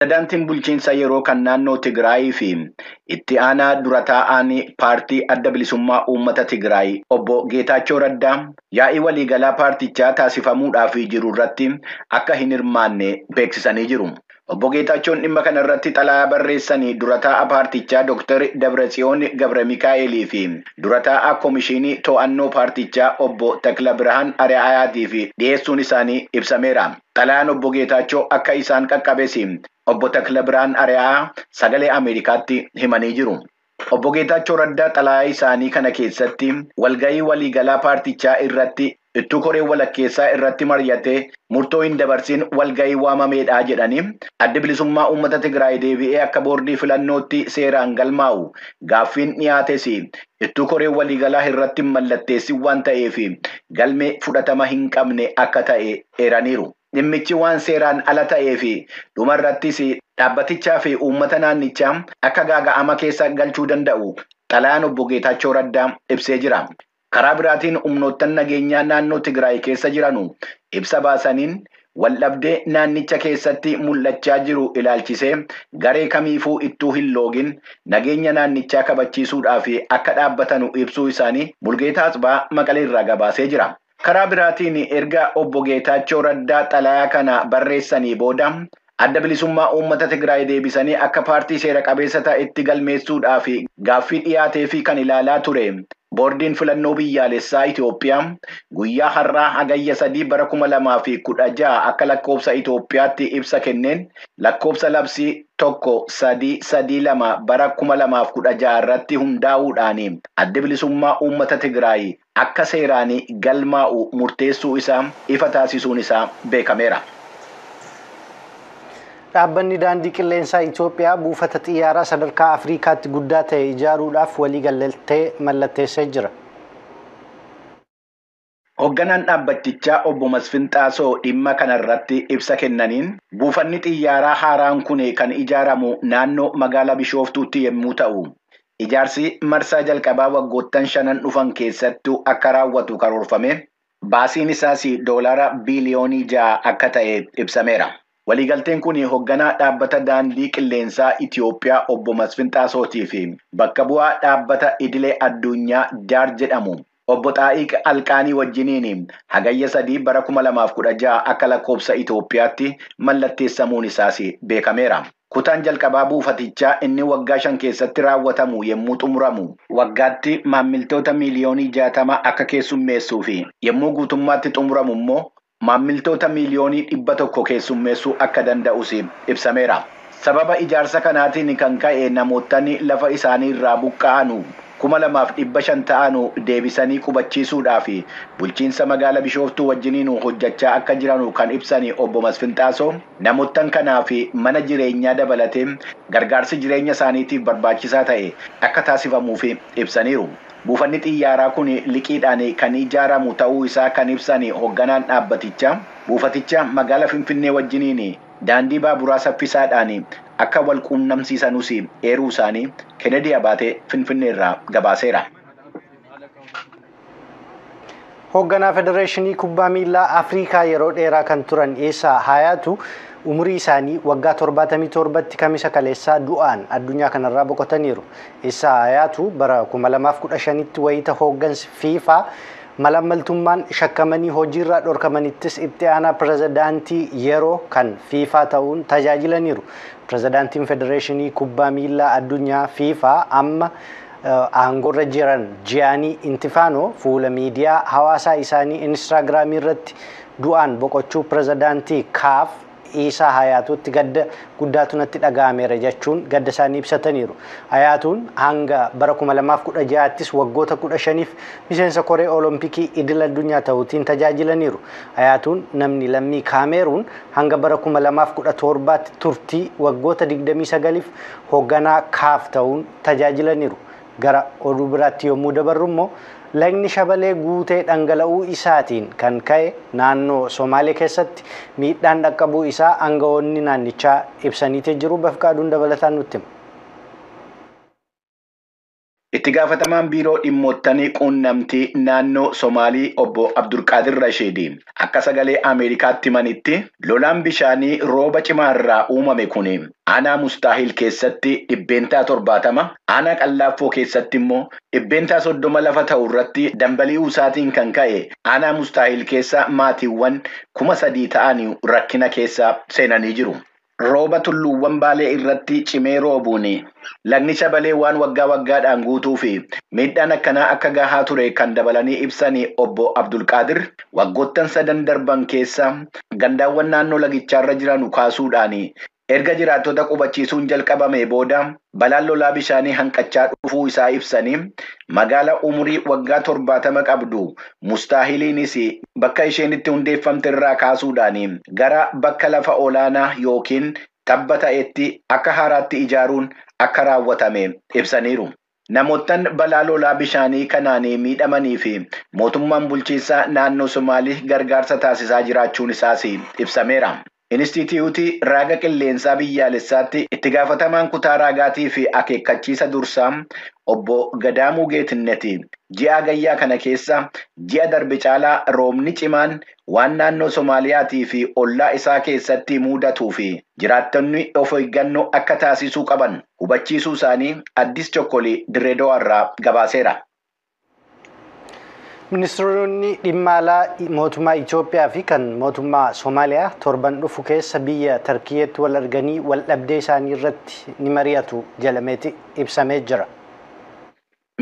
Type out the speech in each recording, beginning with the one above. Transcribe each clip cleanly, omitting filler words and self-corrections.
Pirezidaantiin bulchiinsa yeroo kan naannoo Tigraay fi itti aanaa dura taa'aan paartii adda bilisummaa uummata Tigraay obbo Geetaachoo Raddaa yaa'ii waliigalaa paartichaa taasifamuudhaaf jiru irratti akka hin hirmaanne beeksisanii jiru. Obbo Geetaachoon dhimma kana irratti xalayaa barreessanii dura taa'aa paartichaa Dr. Dabratsiyoon Gabra Mikaa'elii fi dura taa'aa Komishinii To'annoo paartichaa obbo Takla Birhaan Ari'aayaatiif dhiyeessuun isaanii ibsameera. Xalayaan obbo Geetaachoo akka isaan qaqqabes obbo Takla Birhaan Ari'aa sagalee Ameerikaatti himanii jiru. Obbo Geetaachoo Raddaa xalayaa isaanii kana keessatti walgahii waliigalaa paartichaa irratti ittuu koree walakkeessaa irratti mari'atee murtoo hin dabarsin walgahii waamameedha jedhanii adda bilisummaa uummata Tigraay deebi'ee akka boordii filannootti seeraan galmaa'u gaaffiin dhiyaates ittuu koree waliigalaa irratti mallatteessin waan ta'eef galmee fudhatama hin qabne akka ta'e eeraniiru. Dhimmichi waan seeraan ala ta'eef dhumarrattis dhaabbatichaa fi uummata naannichaa akka gaaga'ama keessa galchuu danda'u xalayaan obbo Geetaachoo Raddaa ibsee jira. Karaa biraatiin humnoottan nageenyaa naannoo Tigraay keessa jiranu ibsa baasaniin waldhabdee naannicha keessatti mul'achaa jiru ilaalchisee garee kamiifuu ittuu hin loogin nageenya naannichaa kabachiisuudhaaf akka dhaabbatanu ibsuu isaanii Mulgeetaa Atsibaa Maqalee irraa gabaasee jira. Karaa biraatiin erga obbo Geetaachoo Raddaa xalayaa kana barreessanii booda adda bilisummaa uummata Tigraay deebisanii akka paartii seera qabeessa ta'etti galmeessuudhaaf gaaffii dhiyaatee fi kan ilaalaa ture. Boordiin filannoo biyyaalessaa Itoophiyaa guyyaa har'aa hagayya 3 bara 2016 akka lakkoofsa Itoophiyaatti ibsa kenneen lakkoofsa labsii 1332 bara 2016 irratti hundaa'uudhaan adda bilisummaa uummata Tigraay akka seeraan galmaa'u murteessuu isaa ifa taasisuun isaa beekameera. Dhaabbanni daandii qilleensaa Itoophiyaa buufata xiyyaaraa sadarkaa Afrikaatti guddaa ta'e ijaaruudhaaf waliigaltee mallatteessee jira. Hoogganaan dhaabbatichaa obbo Masfin Xaasoo dhimma kanarratti ibsa kennaniin buufanni xiyyaaraa haaraan kun kan ijaaramu naannoo magaalaa Bishooftuutti yommuu ta'u, ijaarsi marsaa jalqabaa waggoottan 5 dhufan keessattuu akka raawwatu karoorfame baasiin isaas doolaara biliyoonii 6 akka ta'e ibsameera. Waliigalteen kun hoogganaa dhaabbata daandii qilleensaa Itoophiyaa obbo Masfin Xaasootii fi bakka bu'aa dhaabbata idilee addunyaa Daar jedhamu obbo Xaa'iq Alqaanii wajjiniin hagayya 3 bara 2016 akka lakkoofsa Itoophiyaatti mallatteessamuun isaas beekameera. Kutaan jalqabaa buufatichaa inni waggaa 5 keessatti raawwatamu yommuu xumuramu waggaatti maammiltoota miliyoonii 60 akka keessummeessuu fi yommuu guutummaatti xumuramu immoo maammiltoota miliyoonii 100 keessummeessuu akka danda'us ibsameera. Sababa ijaarsa kanaatiin kan ka'e namootni lafa isaanii irraa buqqa'anu 2500 ta'anu deebisanii qubachiisuudhaaf bulchiinsa magaalaa Bishooftuu wajjiniin hojjechaa akka jiranu kan ibsani obbo Masfin Xaasoo namoottan kanaaf mana jireenyaa dabalatee gargaarsi jireenya isaaniitiif barbaachisaa ta'e akka taasifamuuf ibsaniiru. Buufanni xiyyaaraa kun liqiidhaan kan ijaaramu ta'uu isaa kan ibsani hoogganaan dhaabbatichaa buufaticha magaalaa Finfinnee wajjiniin daandii baaburaa saffisaadhaan akka wal quunnamsiisanus eeruu isaanii Kennedy Abaatee Finfinnee irraa gabaaseera. Hoogganaa Federeeshinii Kubbaa Miilaa Afrikaa yeroo dheeraa kan turan Isaa Hayaatu umurii isaanii waggaa 77tti kamisa kaleessaa du'aan addunyaa kanarraa boqotaniiru. Isaa Hayaatu bara 2015tti wayita hooggansi FIFA malammaltummaan shakkamanii hojiirraa dhorkamanittis itti aanaa pirezidaantii yeroo kan FIFA ta'uun tajaajilaniiru. Pirezidaantiin Federeeshinii Kubbaa Miilaa addunyaa FIFA amma aangorra jiran Gianni Infantino fuula miidiyaa hawaasaa isaanii Instagramii irratti du'aan boqochuu pirezidaantii CAF Isaa Hayaatuutti gadda guddaatu natti dhaga'ameera jechuun gadda isaanii ibsataniiru. Hayaatuun hanga bara 2016ttis waggoota 15f miseensa koree olompikii idil addunyaa ta'uutiin tajaajilaniiru. Hayaatuun namni lammii Kaameruun hanga bara 2017tti turtii waggoota 29f hoogganaa CAF ta'uun tajaajilaniiru. Gara oduu biraatti yommuu dabarru immoo lagni shabalee guutee dhangala'uu isaatiin kan ka'e naannoo Somaalee keessatti miidhaan dhaqqabuu isaa aangawoonni naannichaa ibsaniitii jiru. Bafqaaduun dabalataan nutti hima. Itti gaafatamaan biiroo dhimmootanii quunnamtii naannoo Somaalii obbo Abdulqaadir Rashiidii akka sagalee Ameerikaatti himanitti lolaan bishaanii rooba cimaa irraa uumame kun aanaa Mustaahil keessatti 70%, aanaa Qallaaffoo keessatti immoo 30% lafa ta'u irratti dambali'uu isaatiin kan ka'e aanaa Mustaahil keessa maatiiwwan 3,000 ta'anii rakkina keessa seenanii jiru. Rooba tulluuwwan Baalee irratti cimee roobuun lagni Shabalee waan waggaa waggaadhaan guutuu fi miidhaan akkanaa akka gahaa ture kan dabalanii ibsanii obbo Abdulqaadir waggoottan 3 darban keessa gandaawwan naannoo lagicharra jiran kaasuudhaan erga jiraattota qubachiisuun jalqabame booda balaan lolaa bishaanii hanqachaa dhufuu isaa ibsanii magaalaa umurii waggaa 70 qabdu Mustaahiliinis bakka isheen itti hundeeffamte irraa kaasuudhaan gara bakka lafa olaanaa yookiin tabba ta'etti akka haaraatti ijaaruun akka raawwatame ibsaniiru. Namoottan balaa lolaa bishaanii kanaan miidhamanii fi mootummaan bulchiinsaa naannoo Somaalii gargaarsa taasisaa jiraachuun isaas ibsameera. Inistituutii raaga qilleensaa biyyaalessaatti itti gaafatamaan kutaa raagaatii fi akeekkachiisa dursaa obbo Gadaamuu Geetinneti ji'a gayyaa kana keessa ji'a darbe caalaa roobni cimaan waan naannoo Somaaliyaatii fi ollaa isaa keessatti mudatuu fi jiraattonni of eeggannoo akka taasisuu qaban hubachiisuu isaanii Addis Chokkolii Direedoo irraa gabaaseera. Ministeeronni dhimma alaa mootummaa Itoophiyaa fi kan mootummaa Somaaliyaa torban dhufu keessa biyya Tarkiyeetti wal arganii wal dhabdee isaanii irratti ni mari'atu jedhameeti ibsamee jira.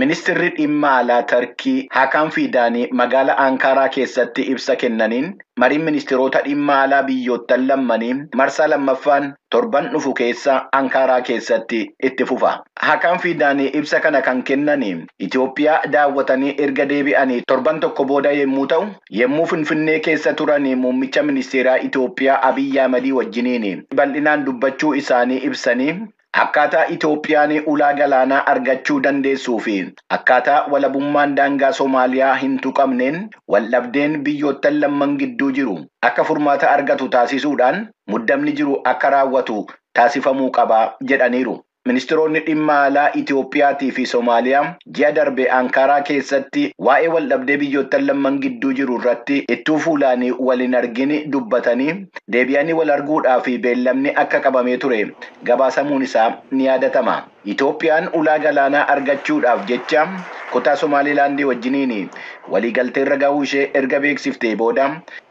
Ministeerri dhimma alaa Tarkii Hakan Fidaanii magaalaa Ankaraa keessatti ibsa kennaniin mariin ministeerota dhimma alaa biyyoottan lammanii marsaa lammaffaan torban dhufu keessa Ankaraa keessatti itti fufa. Hakan Fidaanii ibsa kana kan kennanii Itoophiyaa daawwatanii erga deebi'anii torban tokko booda yommuu ta'u, yommuu Finfinnee keessa turanii muummicha ministeeraa Itoophiyaa Abiyyi Ahmedii wajjiniin bal'inaan dubbachuu isaanii ibsanii akkaataa Itoophiyaan ulaa galaanaa argachuu dandeessuu fi akkaataa walabummaan daangaa Somaaliyaa hin tuqamneen waldhabdeen biyyoottan lamman gidduu jiru akka furmaata argatu taasisuudhaan muddamni jiru akka raawwatu taasifamuu qaba jedhaniiru. Ministeeronni dhimma alaa Itoophiyaatii fi Somaaliyaa ji'a darbe Ankaraa keessatti waa'ee waldhabdee biyyoottan lamman gidduu jiru irratti ittuu fuulaanii waliin argini dubbatanii deebi'anii wal arguudhaaf beellamni akka qabamee ture gabaasamuun isaa ni yaadatama. Itoophiyaan ulaa galaanaa argachuudhaaf jecha kutaa Somaalilaandii wajjiniin waliigaltee irra gahuu ishee erga beeksiftee booda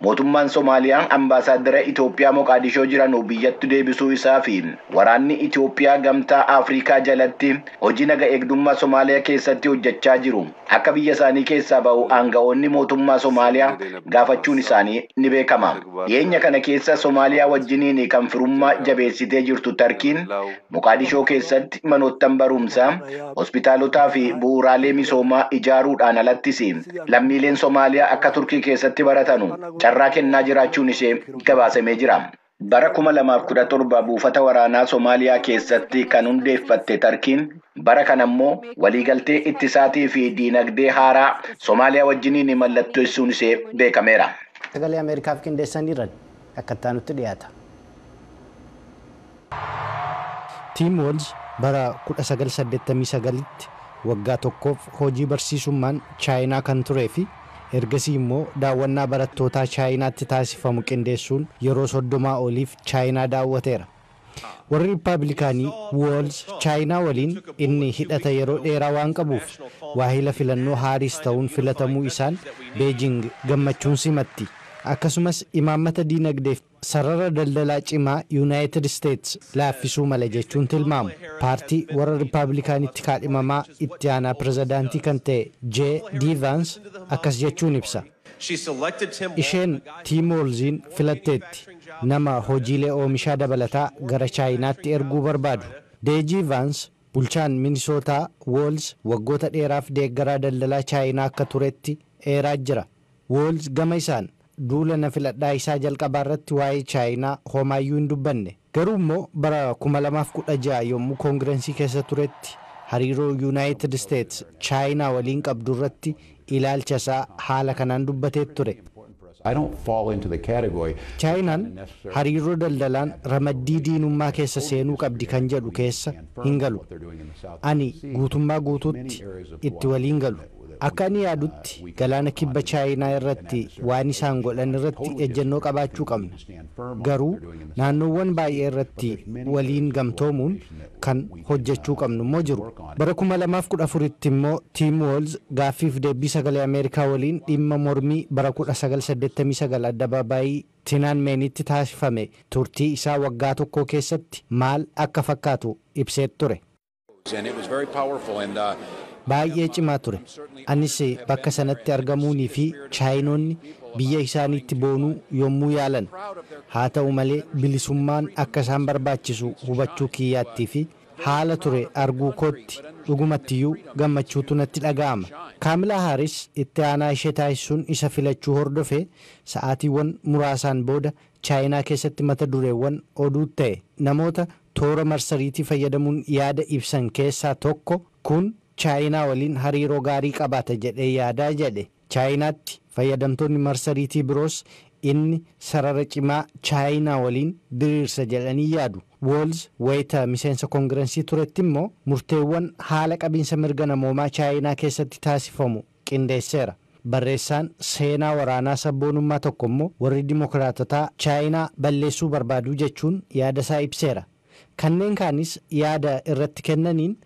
mootummaan Somaaliyaa ambaasaaddara Itoophiyaa Moqaadishoo jiran biyyatti deebisuu isaa fi waraanni Itoophiyaa gamtaa Afrikaa jalatti hojii naga eegdummaa Somaaliyaa keessatti hojjechaa jiru akka biyya isaanii keessaa ba'u aanga'oonni mootummaa Somaaliyaa gaafachuun isaanii ni beekama. Dhiyeenya kana keessa Somaaliyaa wajjiniin kan firummaa jabeessitee jirtu Tarkiin Moqaadishoo keessatti manoottan barumsaa, hospitaalotaa fi bu'uuraalee misoomaa ijaaruudhaan alattis lammiileen Somaaliyaa akka Turkii keessatti baratanu carraa kennaa jiraachuun ishee gabaasamee jira. Bara 2017 buufata waraanaa Somaaliyaa keessatti kan hundeeffatte Tarkiin bara kana immoo waliigaltee ittisaatii fi diinagdee haaraa Somaaliyaa wajjiniin mallatteessuun ishee beekameera. Sagalee Ameerikaaf qindeessaniiran akka taanutti dhiyaata. Team Walls bara 1989tti waggaa tokkoof hojii barsiisummaan Chaayinaa kan turee fi ergasii immoo daawwannaa barattootaa Chaayinaatti taasifamu qindeessuun yeroo 30 oliif Chaayinaa daawwateera. Warri Riippaabilikaanii Walls Chaayinaa waliin inni hidhata yeroo dheeraa waan qabuuf waahila filannoo Haaris ta'uun filatamuu isaan Beijing gammachuun simatti. Akkasumas imaammata diinagdeef sarara daldalaa cimaa United States laaffisuu mala jechuun tilmaamu. Paartii warra Riippaabilikaanitti kaadhimamaa itti aanaa pirezidaantii kan ta'e J.D. Vance akkas jechuun ibsa. Isheen Team Wallsiin filatteetti nama hojiilee oomishaa dabalataa gara Chaayinaatti erguu barbaadu. J.D. Vance bulchaan Minisootaa Walls waggoota dheeraaf deeggaraa daldalaa Chaayinaa akka turetti eeraa jira. Walls gama isaan duula na filadhaa isaa jalqabaa irratti waa'ee Chaayinaa homaayyuu hin dubbanne. Garuu immoo bara 2016 yommuu koongirensii keessa turetti hariiroo United States Chaayinaa waliin qabdu irratti ilaalcha isaa haala kanaan dubbatee ture. I don't fall into the category. Chaayinaan hariiroo daldalaan ramaddii diinummaa keessa seenuu qabdi kan jedhu keessa hin galu. Ani guutummaa guutuutti itti waliin galu. Akka ani yaadutti galaana kibba Chaayinaa irratti waan isaan godhan irratti ejjennoo qabaachuu qabna. Garuu naannoowwan baay'ee irratti waliin gamtoomuun kan hojjechuu qabnu immoo jiru. Bara 2014tti immoo Tim Walz gaaffiif deebii sagalee Ameerikaa waliin dhimma mormii bara 1989 addabaabaayii Tiananmenitti taasifame turtii isaa waggaa tokko keessatti maal akka fakkaatu ibsee ture. Baay'ee cimaa ture. Anis bakka sanatti argamuunii fi Chaayinoonni biyya isaaniitti boonuu yommuu yaalan. Haa ta'u malee bilisummaan akka isaan barbaachisu hubachuu kiyyaattii fi haala ture arguu kootti dhugumattiyyuu gammachuutu natti dhaga'ama. Kaamilaa Haaris itti aanaa ishee taasisuun isa filachuu hordofe sa'aatiiwwan muraasaan booda Chaayinaa keessatti mata dureewwan oduu ta'e. Namoota toora marsariitii fayyadamuun yaada ibsan keessaa tokko kun Chaayinaa waliin hariiroo gaarii qabaata jedhee yaadaa jedhe. Chaayinaatti fayyadamtoonni marsariitii biroos inni sarara cimaa Chaayinaa waliin diriirsa jedhanii yaadu. Walz wayita miseensa koongirensii turetti immoo murteewwan haala qabiinsa mirga namoomaa Chaayinaa keessatti taasifamu qindeesseera. Barreessaan seenaa waraanaa sabboonummaa tokko immoo warri dimokiraatotaa Chaayinaa balleessuu barbaaduu jechuun yaada isaa ibseera. Kanneen kaanis yaada irratti kennaniin